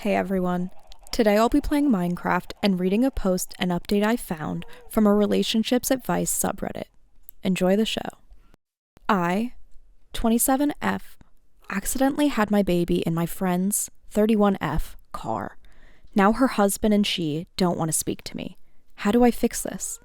Hey everyone. Today I'll be playing Minecraft and reading a post and update I found from a relationships advice subreddit. Enjoy the show. I, 27F, accidentally had my baby in my friend's 31F car. Now her husband and she don't want to speak to me. How do I fix this?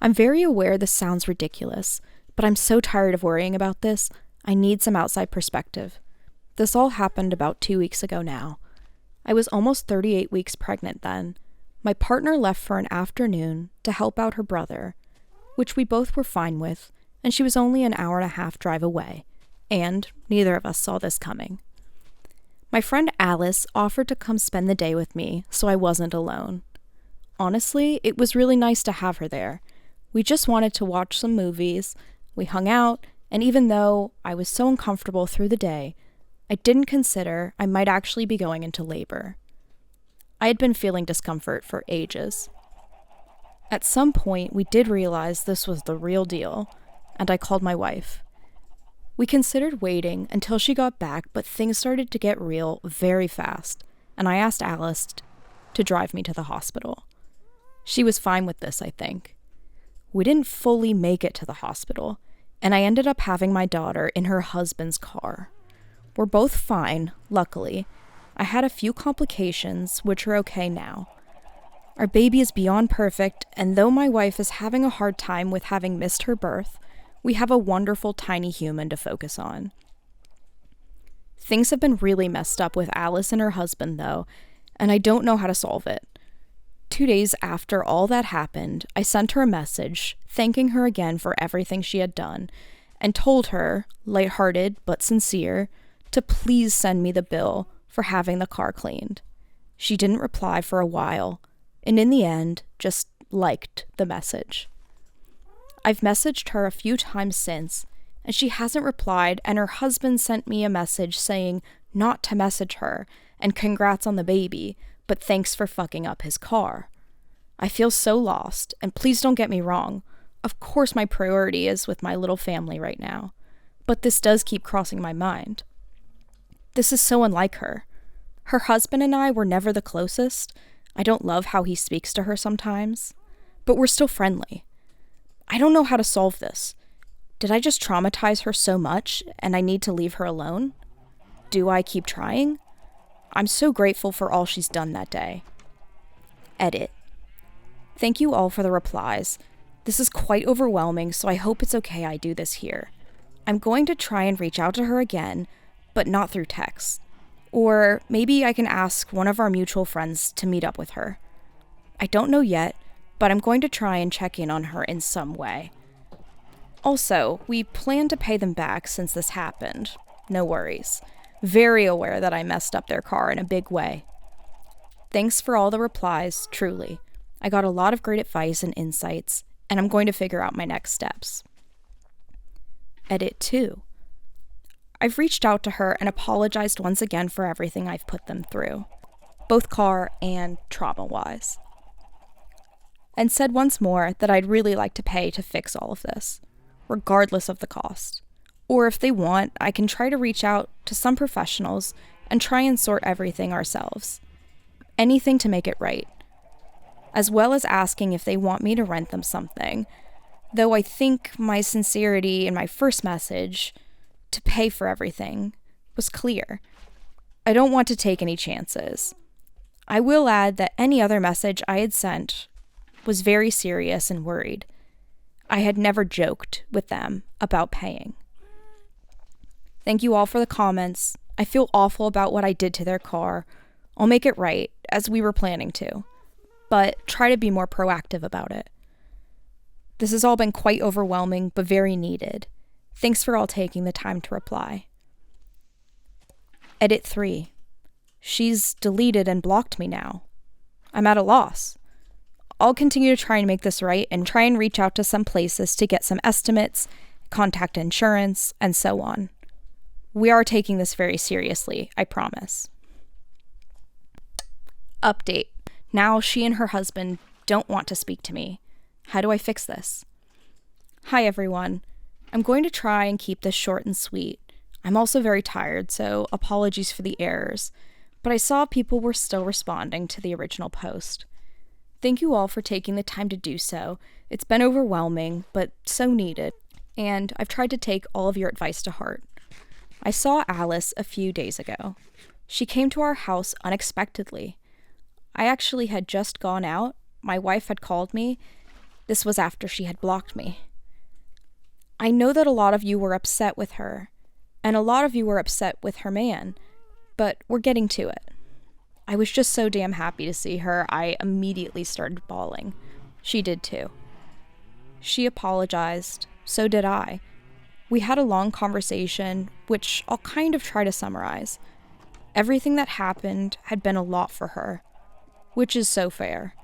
I'm very aware this sounds ridiculous, but I'm so tired of worrying about this, I need some outside perspective. This all happened about 2 weeks ago now. I was almost 38 weeks pregnant then. My partner left for an afternoon to help out her brother, which we both were fine with, and she was only an hour and a half drive away, and neither of us saw this coming. My friend Alice offered to come spend the day with me, so I wasn't alone. Honestly, it was really nice to have her there. We just wanted to watch some movies, we hung out, and even though I was so uncomfortable through the day, I didn't consider I might actually be going into labor. I had been feeling discomfort for ages. At some point, we did realize this was the real deal, and I called my wife. We considered waiting until she got back, but things started to get real very fast, and I asked Alice to drive me to the hospital. She was fine with this, I think. We didn't fully make it to the hospital, and I ended up having my daughter in her husband's car. We're both fine, luckily. I had a few complications, which are okay now. Our baby is beyond perfect, and though my wife is having a hard time with having missed her birth, we have a wonderful tiny human to focus on. Things have been really messed up with Alice and her husband, though, and I don't know how to solve it. 2 days after all that happened, I sent her a message, thanking her again for everything she had done, and told her, lighthearted but sincere, to please send me the bill for having the car cleaned. She didn't reply for a while, and in the end, just liked the message. I've messaged her a few times since, and she hasn't replied, and her husband sent me a message saying not to message her, and congrats on the baby, but thanks for fucking up his car. I feel so lost, and please don't get me wrong. Of course my priority is with my little family right now, but this does keep crossing my mind. This is so unlike her. Her husband and I were never the closest. I don't love how he speaks to her sometimes, but we're still friendly. I don't know how to solve this. Did I just traumatize her so much and I need to leave her alone? Do I keep trying? I'm so grateful for all she's done that day. Edit. Thank you all for the replies. This is quite overwhelming, so I hope it's okay I do this here. I'm going to try and reach out to her again, but not through text. Or maybe I can ask one of our mutual friends to meet up with her. I don't know yet, but I'm going to try and check in on her in some way. Also, we plan to pay them back since this happened. No worries. Very aware that I messed up their car in a big way. Thanks for all the replies, truly. I got a lot of great advice and insights, and I'm going to figure out my next steps. Edit 2. I've reached out to her and apologized once again for everything I've put them through, both car and trauma-wise. And said once more that I'd really like to pay to fix all of this, regardless of the cost. Or if they want, I can try to reach out to some professionals and try and sort everything ourselves. Anything to make it right. As well as asking if they want me to rent them something, though I think my sincerity in my first message to pay for everything was clear. I don't want to take any chances. I will add that any other message I had sent was very serious and worried. I had never joked with them about paying. Thank you all for the comments. I feel awful about what I did to their car. I'll make it right, as we were planning to, but try to be more proactive about it. This has all been quite overwhelming, but very needed. Thanks for all taking the time to reply. Edit 3. She's deleted and blocked me now. I'm at a loss. I'll continue to try and make this right and try and reach out to some places to get some estimates, contact insurance, and so on. We are taking this very seriously, I promise. Update. Now she and her husband don't want to speak to me. How do I fix this? Hi everyone. I'm going to try and keep this short and sweet. I'm also very tired, so apologies for the errors. but I saw people were still responding to the original post. Thank you all for taking the time to do so. It's been overwhelming, but so needed, and I've tried to take all of your advice to heart. I saw Alice a few days ago. She came to our house unexpectedly. I actually had just gone out. My wife had called me. This was after she had blocked me. I know that a lot of you were upset with her, and a lot of you were upset with her man, but we're getting to it. I was just so damn happy to see her, I immediately started bawling. She did too. She apologized, so did I. We had a long conversation, which I'll kind of try to summarize. Everything that happened had been a lot for her, which is so fair.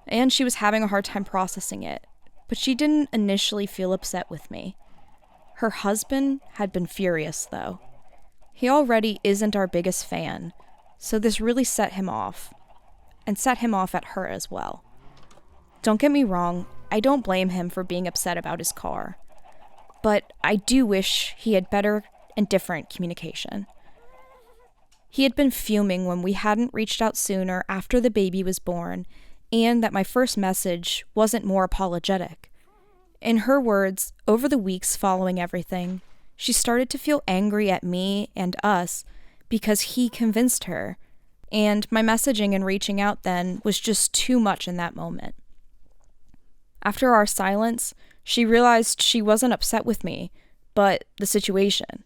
And she was having a hard time processing it, but she didn't initially feel upset with me. Her husband had been furious, though. He already isn't our biggest fan, so this really set him off, and set him off at her as well. Don't get me wrong, I don't blame him for being upset about his car, but I do wish he had better and different communication. He had been fuming when we hadn't reached out sooner after the baby was born, and that my first message wasn't more apologetic. In her words, over the weeks following everything, she started to feel angry at me and us because he convinced her, and my messaging and reaching out then was just too much in that moment. After our silence, she realized she wasn't upset with me, but the situation,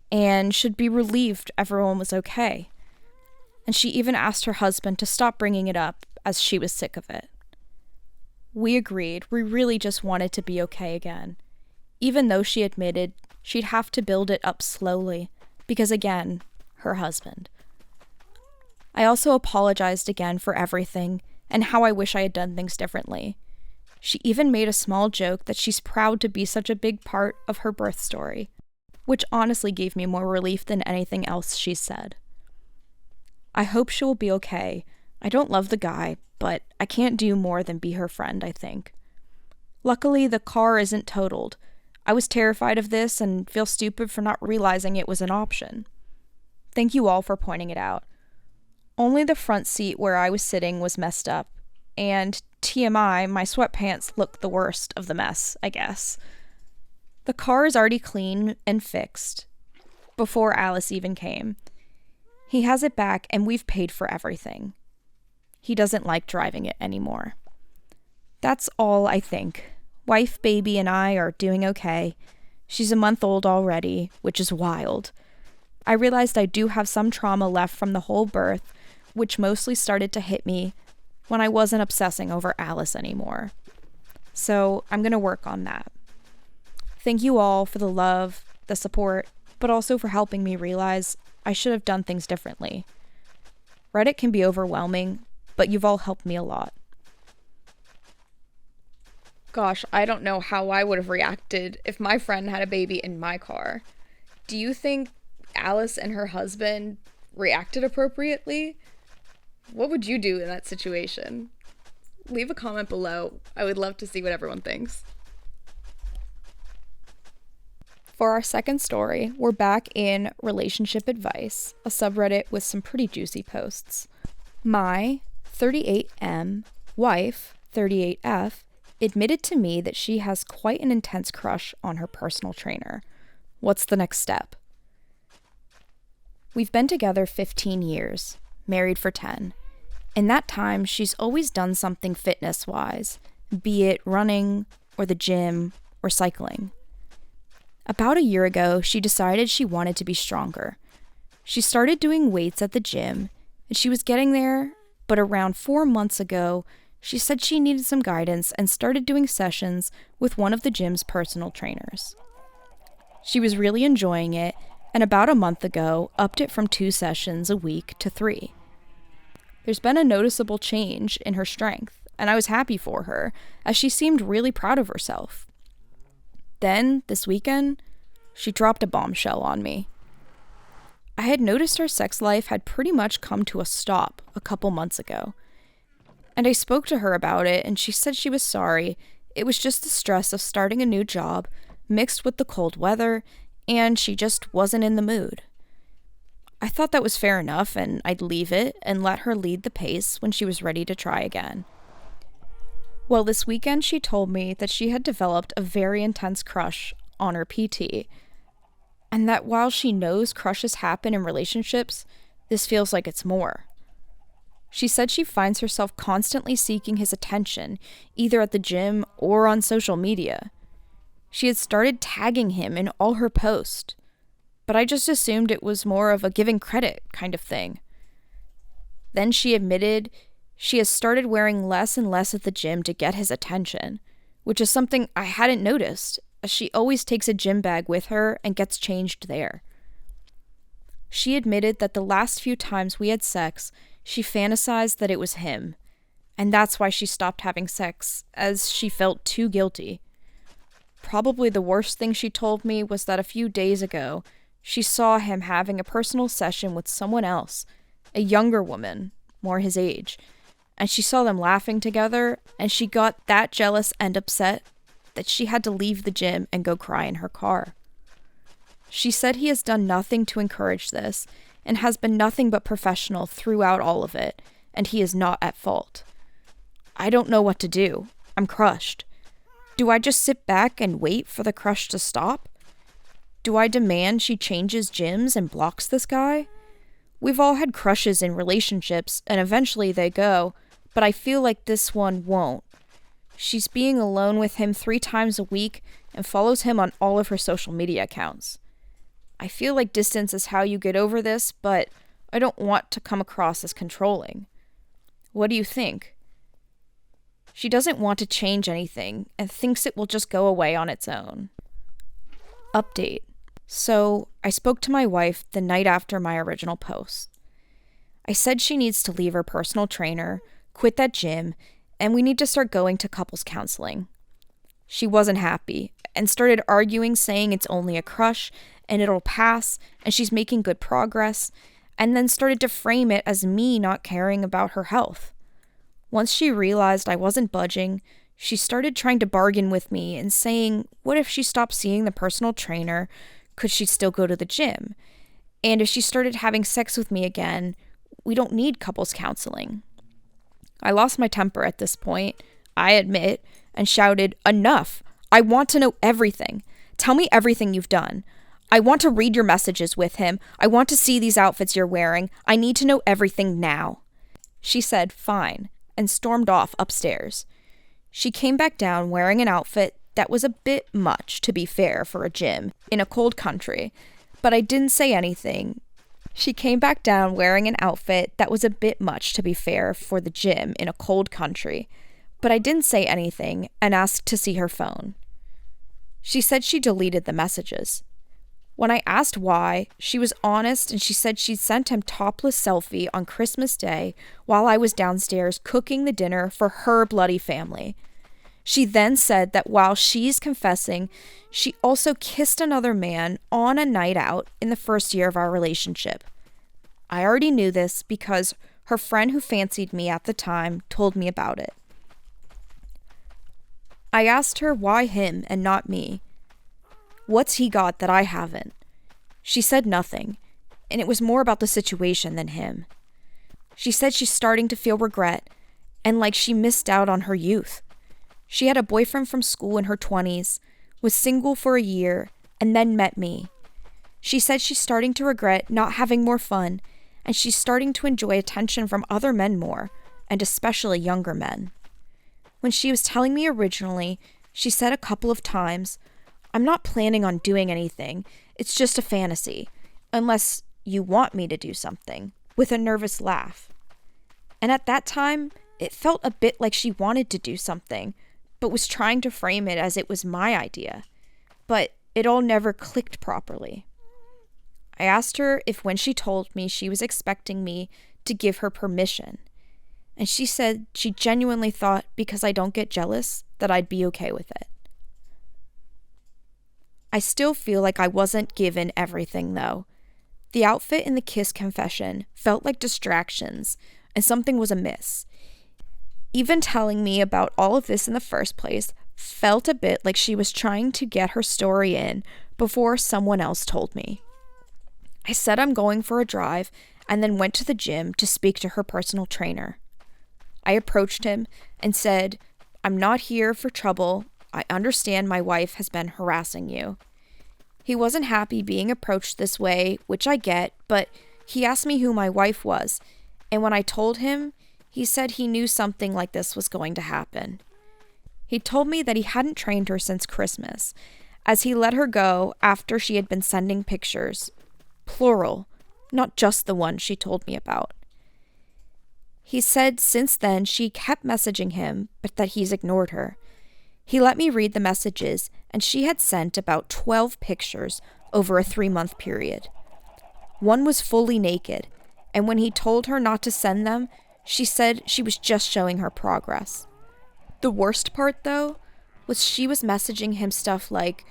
and should be relieved everyone was okay. And she even asked her husband to stop bringing it up as she was sick of it. We agreed we really just wanted to be okay again, even though she admitted she'd have to build it up slowly, because again, her husband. I also apologized again for everything and how I wish I had done things differently. She even made a small joke that she's proud to be such a big part of her birth story, which honestly gave me more relief than anything else she said. I hope she will be okay. I don't love the guy, but I can't do more than be her friend, I think. Luckily, the car isn't totaled. I was terrified of this and feel stupid for not realizing it was an option. Thank you all for pointing it out. Only the front seat where I was sitting was messed up, and TMI, my sweatpants looked the worst of the mess, I guess. The car is already clean and fixed, before Alice even came. He has it back and we've paid for everything. He doesn't like driving it anymore. That's all, I think. Wife, baby, and I are doing okay. She's a month old already, which is wild. I realized I do have some trauma left from the whole birth, which mostly started to hit me when I wasn't obsessing over Alice anymore. So I'm going to work on that. Thank you all for the love, the support, but also for helping me realize I should have done things differently. Reddit can be overwhelming, but you've all helped me a lot. Gosh, I don't know how I would have reacted if my friend had a baby in my car. Do you think Alice and her husband reacted appropriately? What would you do in that situation? Leave a comment below. I would love to see what everyone thinks. For our second story, we're back in Relationship Advice, a subreddit with some pretty juicy posts. My 38M wife, 38F, admitted to me that she has quite an intense crush on her personal trainer. What's the next step? We've been together 15 years, married for 10. In that time, she's always done something fitness-wise, be it running, or the gym, or cycling. About a year ago, she decided she wanted to be stronger. She started doing weights at the gym, and she was getting there, but around 4 months ago, she said she needed some guidance and started doing sessions with one of the gym's personal trainers. She was really enjoying it, and about a month ago, upped it from 2 sessions a week to 3. There's been a noticeable change in her strength, and I was happy for her, as she seemed really proud of herself. Then, this weekend, she dropped a bombshell on me. I had noticed her sex life had pretty much come to a stop a couple months ago. And I spoke to her about it, and she said she was sorry. It was just the stress of starting a new job, mixed with the cold weather, and she just wasn't in the mood. I thought that was fair enough, and I'd leave it and let her lead the pace when she was ready to try again. Well, this weekend she told me that she had developed a very intense crush on her PT, and that while she knows crushes happen in relationships, this feels like it's more. She said she finds herself constantly seeking his attention, either at the gym or on social media. She had started tagging him in all her posts, but I just assumed it was more of a giving credit kind of thing. Then she admitted she has started wearing less and less at the gym to get his attention, which is something I hadn't noticed, as she always takes a gym bag with her and gets changed there. She admitted that the last few times we had sex, she fantasized that it was him, and that's why she stopped having sex, as she felt too guilty. Probably the worst thing she told me was that a few days ago, she saw him having a personal session with someone else, a younger woman, more his age, and she saw them laughing together, and she got that jealous and upset that she had to leave the gym and go cry in her car. She said he has done nothing to encourage this, and has been nothing but professional throughout all of it, and he is not at fault. I don't know what to do. I'm crushed. Do I just sit back and wait for the crush to stop? Do I demand she changes gyms and blocks this guy? We've all had crushes in relationships, and eventually they go, but I feel like this one won't. She's being alone with him 3 times a week and follows him on all of her social media accounts. I feel like distance is how you get over this, but I don't want to come across as controlling. What do you think? She doesn't want to change anything and thinks it will just go away on its own. Update. So, I spoke to my wife the night after my original post. I said she needs to leave her personal trainer, quit that gym, and we need to start going to couples counseling. She wasn't happy and started arguing, saying it's only a crush and it'll pass and she's making good progress, and then started to frame it as me not caring about her health. Once she realized I wasn't budging, she started trying to bargain with me and saying, what if she stopped seeing the personal trainer? Could she still go to the gym? And if she started having sex with me again, we don't need couples counseling. I lost my temper at this point, I admit, and shouted, enough! I want to know everything. Tell me everything you've done. I want to read your messages with him. I want to see these outfits you're wearing. I need to know everything now. She said, fine, and stormed off upstairs. She came back down wearing an outfit that was a bit much, to be fair, for a gym in a cold country, but I didn't say anything. She came back down wearing an outfit that was a bit much, to be fair, for the gym in a cold country, but I didn't say anything and asked to see her phone. She said she deleted the messages. When I asked why, she was honest and she said she'd sent him topless selfie on Christmas Day while I was downstairs cooking the dinner for her bloody family. She then said that while she's confessing, she also kissed another man on a night out in the first year of our relationship. I already knew this because her friend who fancied me at the time told me about it. I asked her why him and not me. What's he got that I haven't? She said nothing, and it was more about the situation than him. She said she's starting to feel regret and like she missed out on her youth. She had a boyfriend from school in her 20s, was single for a year, and then met me. She said she's starting to regret not having more fun, and she's starting to enjoy attention from other men more, and especially younger men. When she was telling me originally, she said a couple of times, I'm not planning on doing anything, it's just a fantasy, unless you want me to do something, with a nervous laugh. And at that time, it felt a bit like she wanted to do something, but was trying to frame it as it was my idea. But it all never clicked properly. I asked her if when she told me she was expecting me to give her permission, and she said she genuinely thought because I don't get jealous that I'd be okay with it. I still feel like I wasn't given everything though. The outfit and the kiss confession felt like distractions, and something was amiss. Even telling me about all of this in the first place felt a bit like she was trying to get her story in before someone else told me. I said I'm going for a drive and then went to the gym to speak to her personal trainer. I approached him and said, "I'm not here for trouble. I understand my wife has been harassing you." He wasn't happy being approached this way, which I get, but he asked me who my wife was, and when I told him, he said he knew something like this was going to happen. He told me that he hadn't trained her since Christmas, as he let her go after she had been sending pictures. Plural, not just the one she told me about. He said since then she kept messaging him, but that he's ignored her. He let me read the messages, and she had sent about 12 pictures over a 3-month period. One was fully naked, and when he told her not to send them, she said she was just showing her progress. The worst part, though, was she was messaging him stuff like,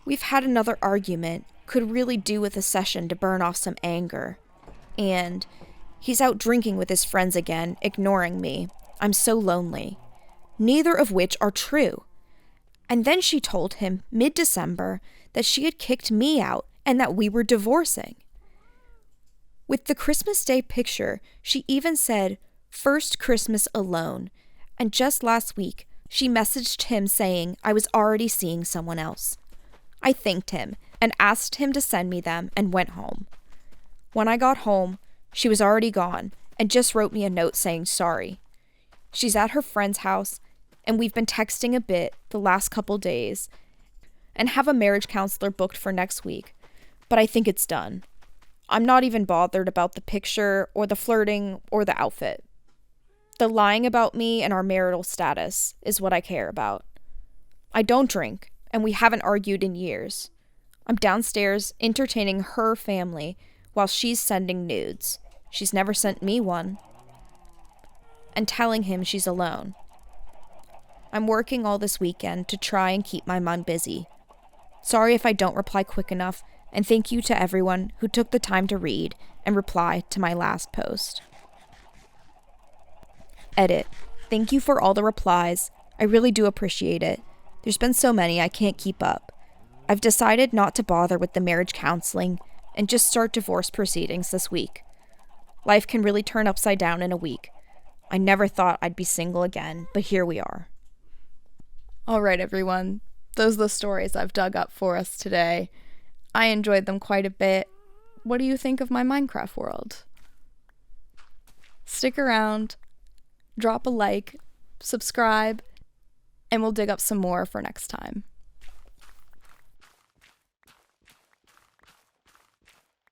"We've had another argument, could really do with a session to burn off some anger," and "He's out drinking with his friends again, ignoring me. I'm so lonely." Neither of which are true. And then she told him mid-December that she had kicked me out and that we were divorcing. With the Christmas Day picture, she even said, "First Christmas alone," and just last week, she messaged him saying I was already seeing someone else. I thanked him and asked him to send me them and went home. When I got home, she was already gone and just wrote me a note saying sorry. She's at her friend's house, and we've been texting a bit the last couple days and have a marriage counselor booked for next week, but I think it's done. I'm not even bothered about the picture or the flirting or the outfit. The lying about me and our marital status is what I care about. I don't drink, and we haven't argued in years. I'm downstairs entertaining her family while she's sending nudes. She's never sent me one. And telling him she's alone. I'm working all this weekend to try and keep my mind busy. Sorry if I don't reply quick enough, and thank you to everyone who took the time to read and reply to my last post. Edit. Thank you for all the replies. I really do appreciate it. There's been so many I can't keep up. I've decided not to bother with the marriage counseling and just start divorce proceedings this week. Life can really turn upside down in a week. I never thought I'd be single again, but here we are. All right, everyone. Those are the stories I've dug up for us today. I enjoyed them quite a bit. What do you think of my Minecraft world? Stick around, drop a like, subscribe, and we'll dig up some more for next time.